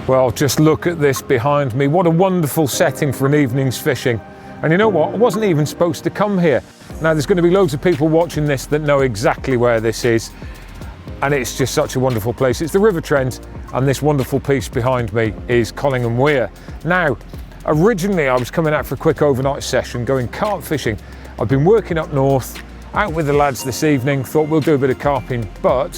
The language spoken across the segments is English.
Well, just look at this behind me. What a wonderful setting for an evening's fishing. And you know what? I wasn't even supposed to come here. Now, there's going to be loads of people watching this that know exactly where this is. And it's just such a wonderful place. It's the River Trent, and this wonderful piece behind me is Collingham Weir. Now, originally I was coming out for a quick overnight session, going carp fishing. I've been working up north, out with the lads this evening, thought we'll do a bit of carping, but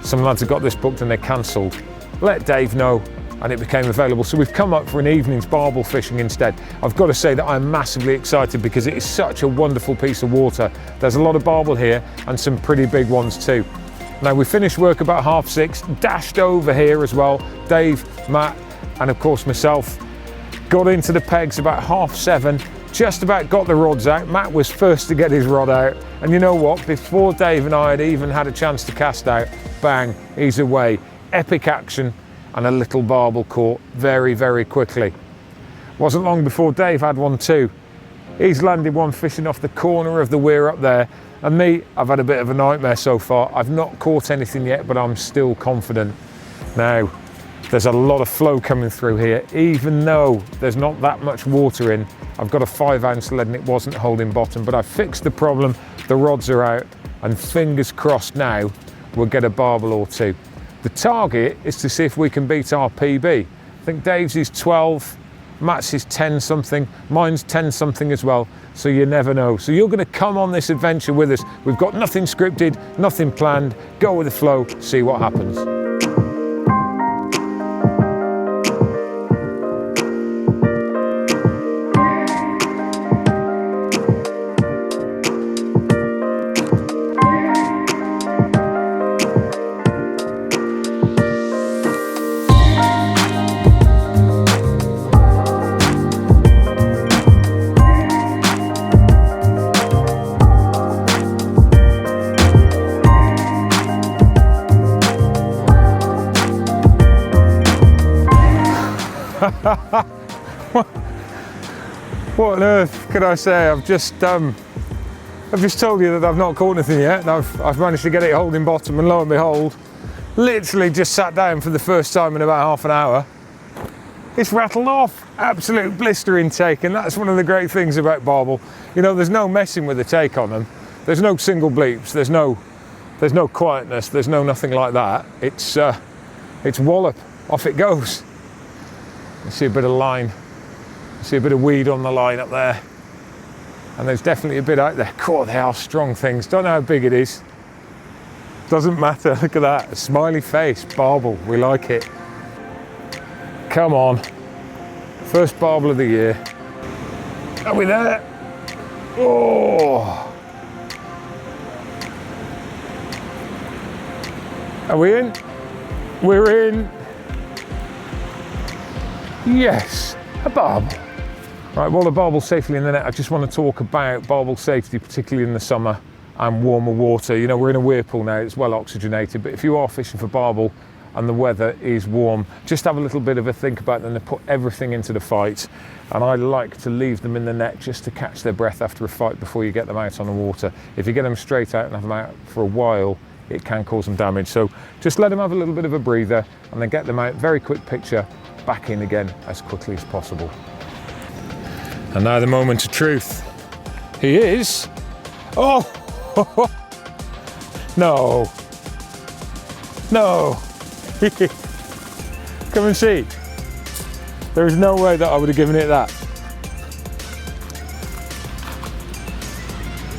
some lads have got this booked and they cancelled. Let Dave know, and it became available. So we've come up for an evening's barbel fishing instead. I've got to say that I'm massively excited because it is such a wonderful piece of water. There's a lot of barbel here and some pretty big ones too. Now, we finished work about 6:30, dashed over here as well. Dave, Matt, and of course myself, got into the pegs about 7:30, just about got the rods out. Matt was first to get his rod out. And you know what? Before Dave and I had even had a chance to cast out, bang, he's away. Epic action and a little barbel caught very, very quickly. Wasn't long before Dave had one too. He's landed one fishing off the corner of the weir up there. And me, I've had a bit of a nightmare so far. I've not caught anything yet, but I'm still confident. Now, there's a lot of flow coming through here, even though there's not that much water in. I've got a 5-ounce lead and it wasn't holding bottom, but I fixed the problem. The rods are out, and fingers crossed now we'll get a barbel or two. The target is to see if we can beat our PB. I think Dave's is 12, Matt's is 10 something, mine's 10 something as well, so you never know. So you're going to come on this adventure with us. We've got nothing scripted, nothing planned, go with the flow, see what happens. What on earth could I say? I've just told you that I've not caught anything yet. I've managed to get it holding bottom, and lo and behold, literally just sat down for the first time in about half an hour. It's rattled off. Absolute blister intake, and that's one of the great things about barbel. You know, there's no messing with the take on them. There's no single bleeps. There's no quietness. There's no nothing like that. It's wallop. Off it goes. You see a bit of line, you see a bit of weed on the line up there, and there's definitely a bit out there. God, they are strong things. Don't know how big it is. Doesn't matter. Look at that, a smiley face, barbel. We like it. Come on, first barbel of the year. Are we there? Oh, are we in? We're in. Yes, a barbel. Right, well, the barbel's safely in the net. I just want to talk about barbel safety, particularly in the summer and warmer water. You know, we're in a weir pool now, it's well oxygenated, but if you are fishing for barbel and the weather is warm, just have a little bit of a think about them. They put everything into the fight, and I like to leave them in the net just to catch their breath after a fight before you get them out on the water. If you get them straight out and have them out for a while, it can cause them damage. So just let them have a little bit of a breather and then get them out. Very quick picture, back in again as quickly as possible. And now the moment of truth. He is. Oh! No. No. Come and see. There is no way that I would have given it that.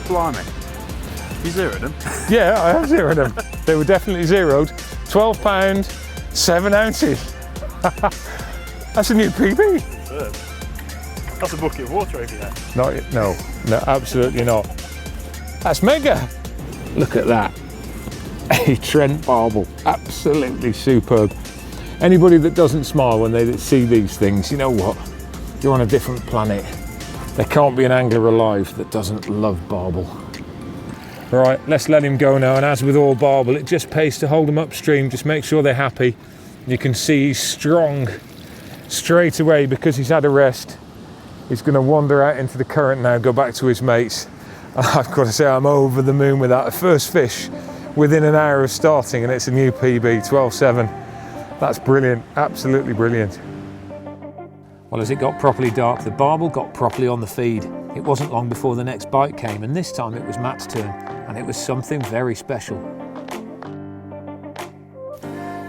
Blimey. You zeroed them? Yeah, I have zeroed them. They were definitely zeroed. 12 pound, 7 ounces. That's a new PB. That's a bucket of water over there. No, absolutely not. That's mega. Look at that. A Trent barbel, absolutely superb. Anybody that doesn't smile when they see these things, you know what? You're on a different planet. There can't be an angler alive that doesn't love barbel. Right, let's let him go now, and as with all barbel, it just pays to hold them upstream, just make sure they're happy. You can see he's strong straight away because he's had a rest. He's going to wander out into the current now, go back to his mates. I've got to say, I'm over the moon with that. First fish within an hour of starting, and it's a new PB, 12.7. That's brilliant, absolutely brilliant. Well, as it got properly dark, the barbel got properly on the feed. It wasn't long before the next bite came, and this time it was Matt's turn, and it was something very special.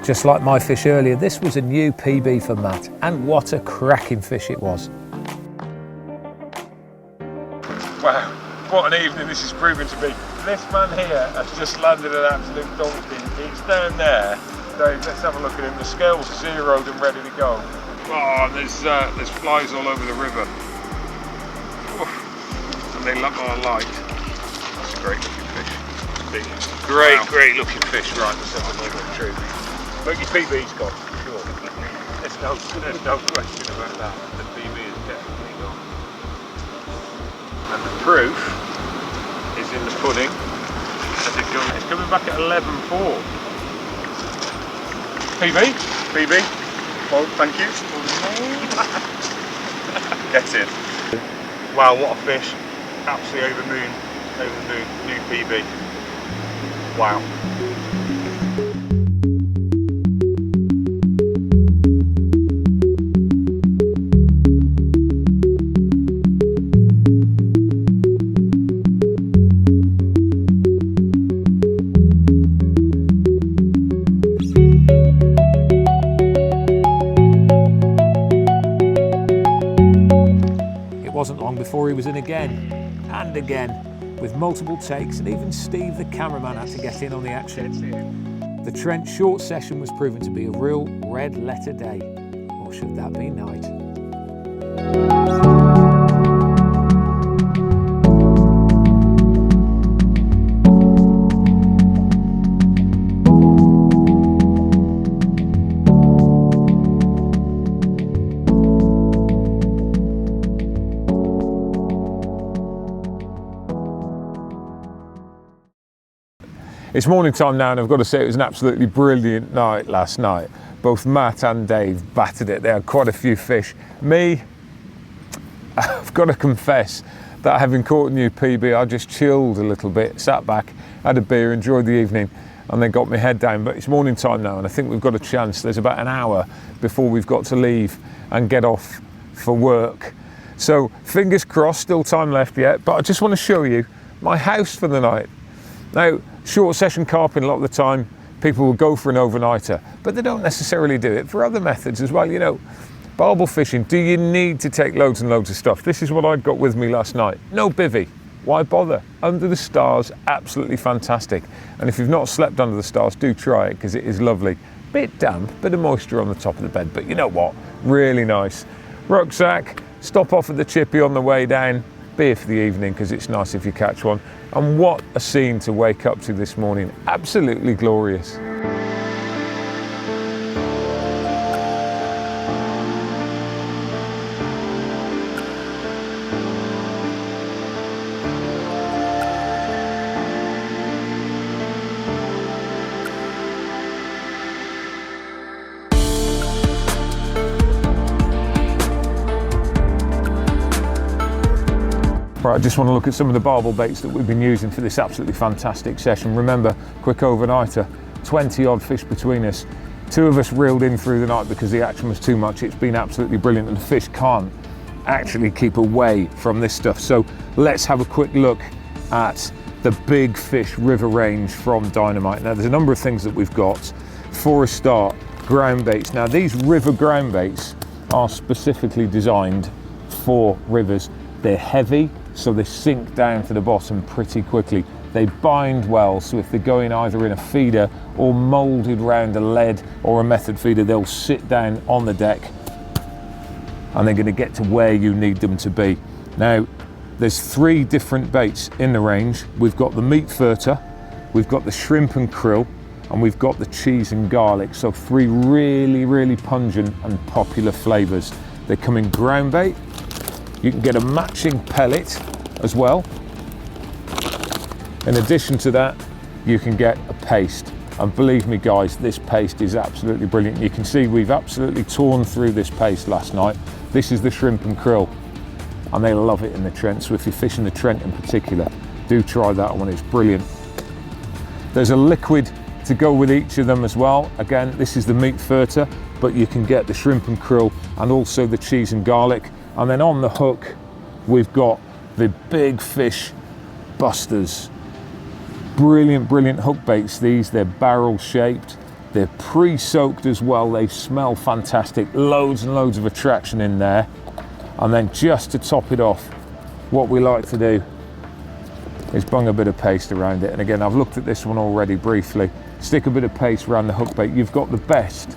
Just like my fish earlier, this was a new PB for Matt, and what a cracking fish it was. Wow, what an evening this is proving to be. This man here has just landed an absolute donkey. He's down there. Dave, let's have a look at him. The scale's zeroed and ready to go. Oh, and there's flies all over the river. Oof. And they love our light. That's a great looking fish. Big. Great, wow. Great looking fish. Right, let's have a look at the truth. But your PB's gone, sure. There's no question about that. The PB is definitely gone. And the proof is in the pudding. It's coming back at 11.4. PB? PB. Well, thank you. Get in. Wow, what a fish. Absolutely over the moon. New PB. Wow. Wasn't long before he was in again and again, with multiple takes, and even Steve the cameraman had to get in on the action. The Trent short session was proven to be a real red letter day, or should that be night? It's morning time now, and I've got to say it was an absolutely brilliant night last night. Both Matt and Dave battered it. They had quite a few fish. Me, I've got to confess that having caught a new PB, I just chilled a little bit, sat back, had a beer, enjoyed the evening, and then got my head down. But it's morning time now, and I think we've got a chance. There's about an hour before we've got to leave and get off for work. So fingers crossed, still time left yet, but I just want to show you my house for the night. Now, short session carping, a lot of the time people will go for an overnighter, but they don't necessarily do it for other methods as well. You know, barbel fishing, do you need to take loads and loads of stuff? This is what I'd got with me last night. No bivvy. Why bother? Under the stars, absolutely fantastic. And if you've not slept under the stars, do try it, because it is lovely. Bit damp, bit of moisture on the top of the bed, but you know what? Really nice. Rucksack, stop off at the chippy on the way down. Beer for the evening, because it's nice if you catch one. And what a scene to wake up to this morning. Absolutely glorious. Right, I just want to look at some of the barbel baits that we've been using for this absolutely fantastic session. Remember, quick overnighter, 20 odd fish between us. 2 of us reeled in through the night because the action was too much. It's been absolutely brilliant, and the fish can't actually keep away from this stuff. So let's have a quick look at the big fish river range from Dynamite. Now there's a number of things that we've got. For a start, ground baits. Now these river ground baits are specifically designed for rivers. They're heavy, so they sink down to the bottom pretty quickly. They bind well, so if they're going either in a feeder or moulded round a lead or a method feeder, they'll sit down on the deck and they're going to get to where you need them to be. Now, there's 3 different baits in the range. We've got the meat furter, we've got the shrimp and krill, and we've got the cheese and garlic. So 3 really, really pungent and popular flavours. They come in ground bait. You can get a matching pellet as well. In addition to that, you can get a paste. And believe me guys, this paste is absolutely brilliant. You can see we've absolutely torn through this paste last night. This is the shrimp and krill, and they love it in the Trent. So if you're fishing the Trent in particular, do try that one, it's brilliant. There's a liquid to go with each of them as well. Again, this is the meat furter, but you can get the shrimp and krill and also the cheese and garlic. And then on the hook, we've got the big fish busters. Brilliant, brilliant hook baits these. They're barrel shaped. They're pre-soaked as well. They smell fantastic. Loads and loads of attraction in there. And then just to top it off, what we like to do is bung a bit of paste around it. And again, I've looked at this one already briefly. Stick a bit of paste around the hook bait. You've got the best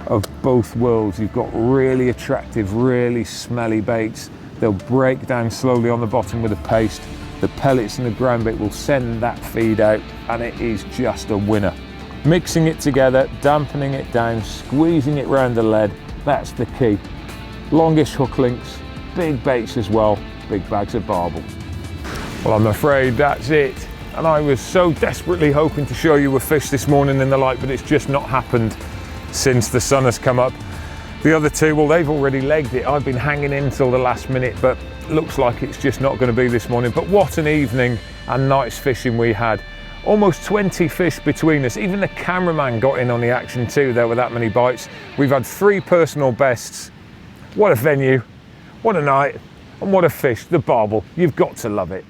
of both worlds. You've got really attractive, really smelly baits. They'll break down slowly on the bottom with the paste. The pellets and the ground bait will send that feed out, and it is just a winner. Mixing it together, dampening it down, squeezing it round the lead, that's the key. Longish hook links, big baits as well, big bags of barbel. Well, I'm afraid that's it. And I was so desperately hoping to show you a fish this morning in the light, but it's just not happened since the sun has come up. The other two, well, they've already legged it. I've been hanging in till the last minute, but looks like it's just not going to be this morning. But what an evening and night's fishing we had. Almost 20 fish between us. Even the cameraman got in on the action too. There were that many bites. We've had 3 personal bests. What a venue, what a night, and what a fish. The barbel, you've got to love it.